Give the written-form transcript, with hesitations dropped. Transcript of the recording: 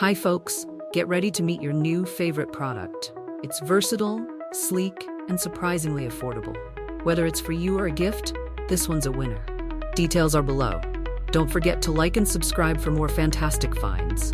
Hi folks, get ready to meet your new favorite product. It's versatile, sleek, and surprisingly affordable. Whether it's for you or a gift, this one's a winner. Details are below. Don't forget to like and subscribe for more fantastic finds.